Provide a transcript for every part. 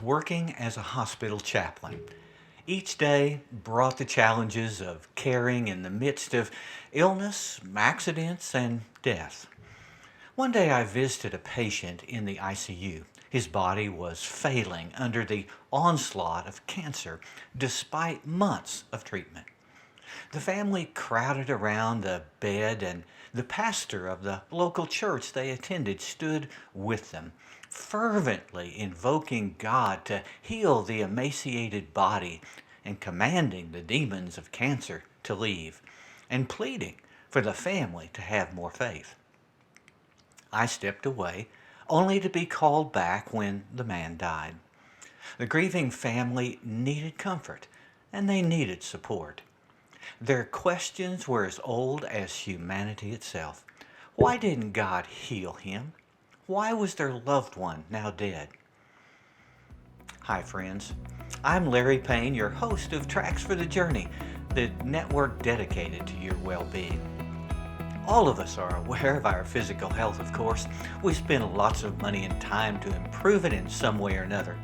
was working as a hospital chaplain. Each day brought the challenges of caring in the midst of illness, accidents, and death. One day I visited a patient in the ICU. His body was failing under the onslaught of cancer despite months of treatment. The family crowded around the bed, and the pastor of the local church they attended stood with them, fervently invoking God to heal the emaciated body and commanding the demons of cancer to leave, and pleading for the family to have more faith. I stepped away, only to be called back when the man died. The grieving family needed comfort, and they needed support. Their questions were as old as humanity itself. Why didn't God heal him? Why was their loved one now dead? Hi friends, I'm Larry Payne, your host of Tracks for the Journey, the network dedicated to your well-being. All of us are aware of our physical health, of course. We spend lots of money and time to improve it in some way or another.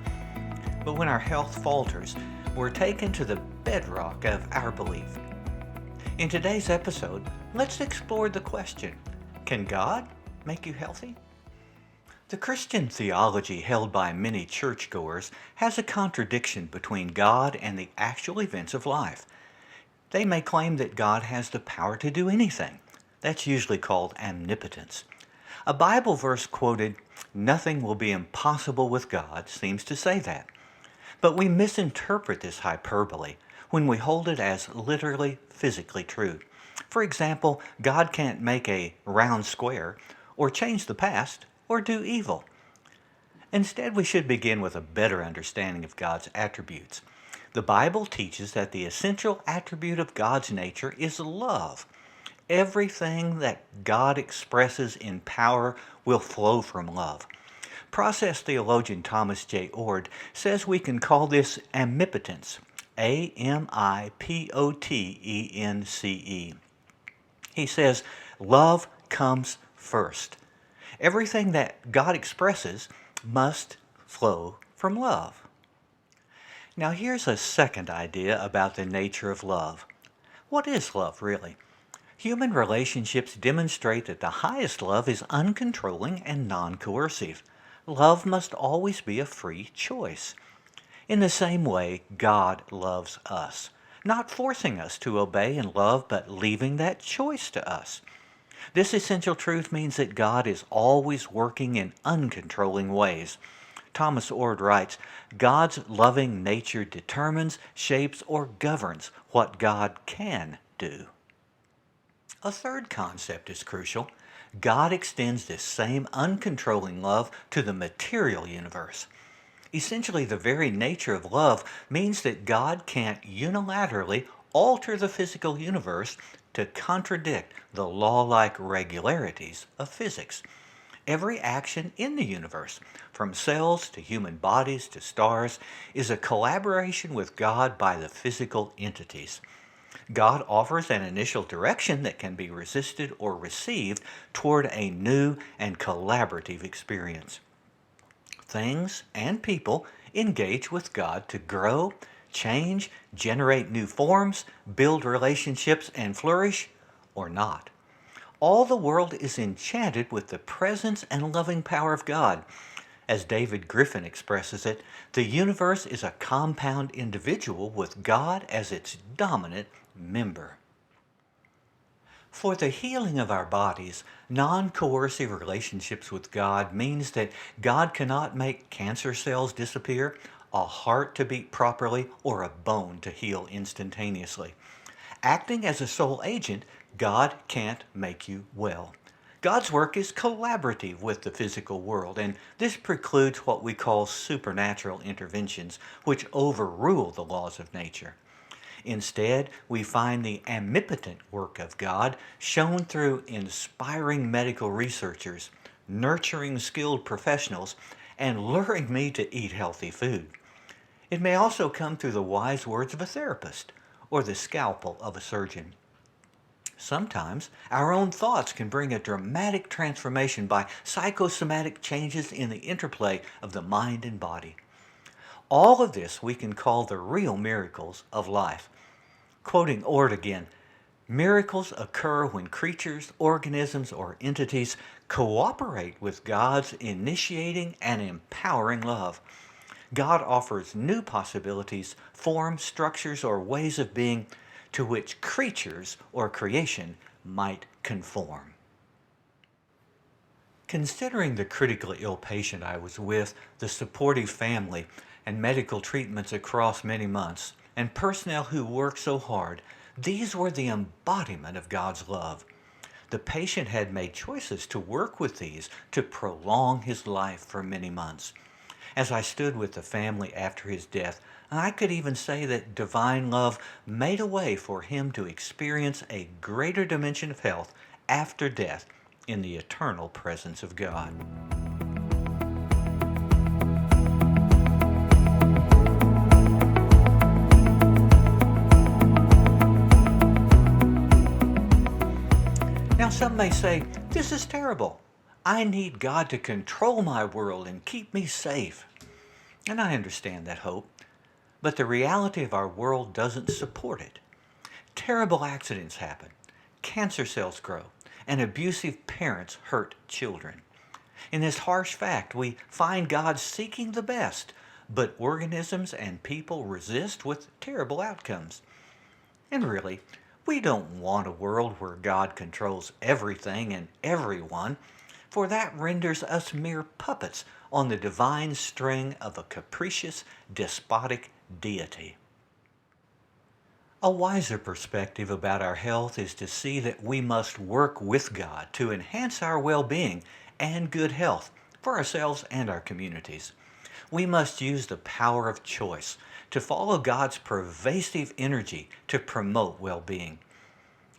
But when our health falters, we're taken to the bedrock of our belief. In today's episode, let's explore the question, can God make you healthy? The Christian theology held by many churchgoers has a contradiction between God and the actual events of life. They may claim that God has the power to do anything. That's usually called omnipotence. A Bible verse quoted, "Nothing will be impossible with God," seems to say that. But we misinterpret this hyperbole when we hold it as literally physically true. For example, God can't make a round square, or change the past, or do evil. Instead, we should begin with a better understanding of God's attributes. The Bible teaches that the essential attribute of God's nature is love. Everything that God expresses in power will flow from love. Process theologian Thomas J. Oord says we can call this omnipotence, A-M-I-P-O-T-E-N-C-E. He says, love comes first. Everything that God expresses must flow from love. Now here's a second idea about the nature of love. What is love really? Human relationships demonstrate that the highest love is uncontrolling and non-coercive. Love must always be a free choice. In the same way, God loves us, not forcing us to obey and love, but leaving that choice to us. This essential truth means that God is always working in uncontrolling ways. Thomas Oord writes, God's loving nature determines, shapes, or governs what God can do. A third concept is crucial. God extends this same uncontrolling love to the material universe. Essentially, the very nature of love means that God can't unilaterally alter the physical universe to contradict the law-like regularities of physics. Every action in the universe, from cells to human bodies to stars, is a collaboration with God by the physical entities. God offers an initial direction that can be resisted or received toward a new and collaborative experience. Things and people engage with God to grow, change, generate new forms, build relationships, and flourish, or not. All the world is enchanted with the presence and loving power of God. As David Griffin expresses it, the universe is a compound individual with God as its dominant member. For the healing of our bodies, non-coercive relationships with God means that God cannot make cancer cells disappear, a heart to beat properly, or a bone to heal instantaneously. Acting as a sole agent, God can't make you well. God's work is collaborative with the physical world, and this precludes what we call supernatural interventions, which overrule the laws of nature. Instead, we find the omnipotent work of God shown through inspiring medical researchers, nurturing skilled professionals, and luring me to eat healthy food. It may also come through the wise words of a therapist or the scalpel of a surgeon. Sometimes our own thoughts can bring a dramatic transformation by psychosomatic changes in the interplay of the mind and body. All of this we can call the real miracles of life. Quoting Ord again, miracles occur when creatures, organisms, or entities cooperate with God's initiating and empowering love. God offers new possibilities, forms, structures, or ways of being to which creatures or creation might conform. Considering the critically ill patient I was with, the supportive family, and medical treatments across many months, and personnel who worked so hard, these were the embodiment of God's love. The patient had made choices to work with these to prolong his life for many months. As I stood with the family after his death, I could even say that divine love made a way for him to experience a greater dimension of health after death in the eternal presence of God. Now some may say, this is terrible. I need God to control my world and keep me safe. And I understand that hope. But the reality of our world doesn't support it. Terrible accidents happen. Cancer cells grow. And abusive parents hurt children. In this harsh fact, we find God seeking the best, but organisms and people resist with terrible outcomes. And really, we don't want a world where God controls everything and everyone, for that renders us mere puppets on the divine string of a capricious, despotic deity. A wiser perspective about our health is to see that we must work with God to enhance our well-being and good health for ourselves and our communities. We must use the power of choice to follow God's pervasive energy to promote well-being.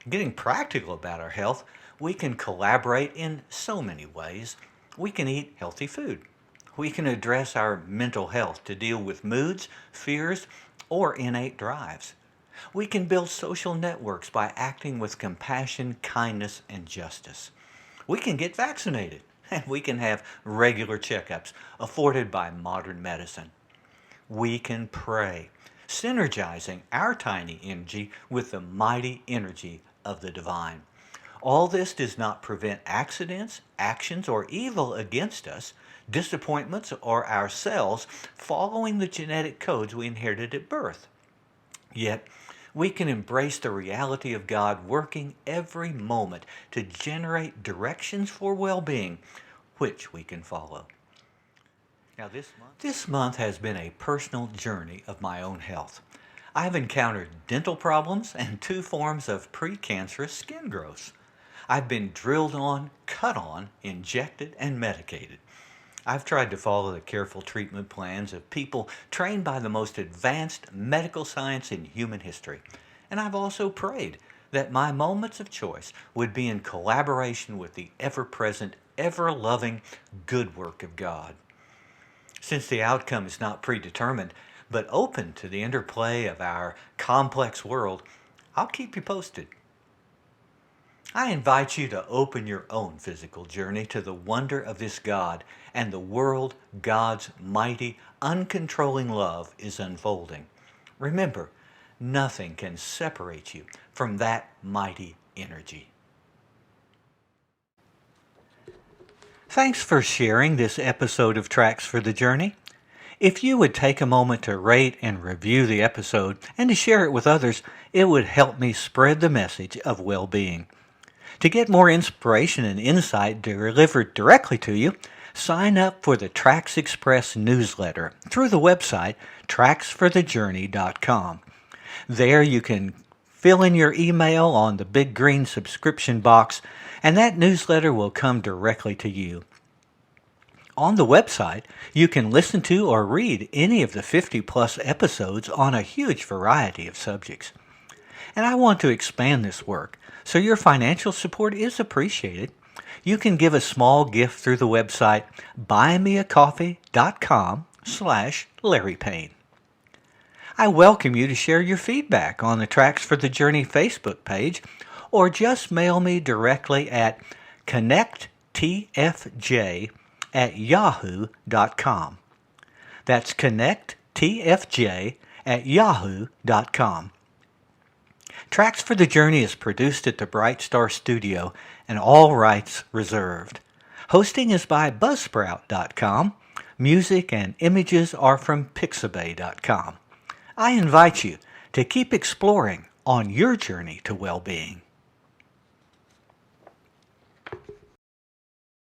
Getting practical about our health, we can collaborate in so many ways. We can eat healthy food. We can address our mental health to deal with moods, fears, or innate drives. We can build social networks by acting with compassion, kindness, and justice. We can get vaccinated, and we can have regular checkups afforded by modern medicine. We can pray, synergizing our tiny energy with the mighty energy of the divine. All this does not prevent accidents, actions, or evil against us, disappointments, or ourselves following the genetic codes we inherited at birth. Yet, we can embrace the reality of God working every moment to generate directions for well-being, which we can follow. Now, this month has been a personal journey of my own health. I have encountered dental problems and 2 forms of precancerous skin growths. I've been drilled on, cut on, injected, and medicated. I've tried to follow the careful treatment plans of people trained by the most advanced medical science in human history. And I've also prayed that my moments of choice would be in collaboration with the ever-present, ever-loving good work of God. Since the outcome is not predetermined, but open to the interplay of our complex world, I'll keep you posted. I invite you to open your own physical journey to the wonder of this God and the world God's mighty, uncontrolling love is unfolding. Remember, nothing can separate you from that mighty energy. Thanks for sharing this episode of Tracks for the Journey. If you would take a moment to rate and review the episode and to share it with others, it would help me spread the message of well-being. To get more inspiration and insight delivered directly to you, sign up for the Tracks Express newsletter through the website tracksforthejourney.com. There you can fill in your email on the big green subscription box, and that newsletter will come directly to you. On the website, you can listen to or read any of the 50-plus episodes on a huge variety of subjects. And I want to expand this work, so your financial support is appreciated. You can give a small gift through the website buymeacoffee.com/Larry Payne. I welcome you to share your feedback on the Tracks for the Journey Facebook page, or just mail me directly at connecttfj@yahoo.com. That's connecttfj tfj@yahoo.com. Tracks for the Journey is produced at the Bright Star Studio and all rights reserved. Hosting is by buzzsprout.com. Music and images are from pixabay.com. I invite you to keep exploring on your journey to well-being.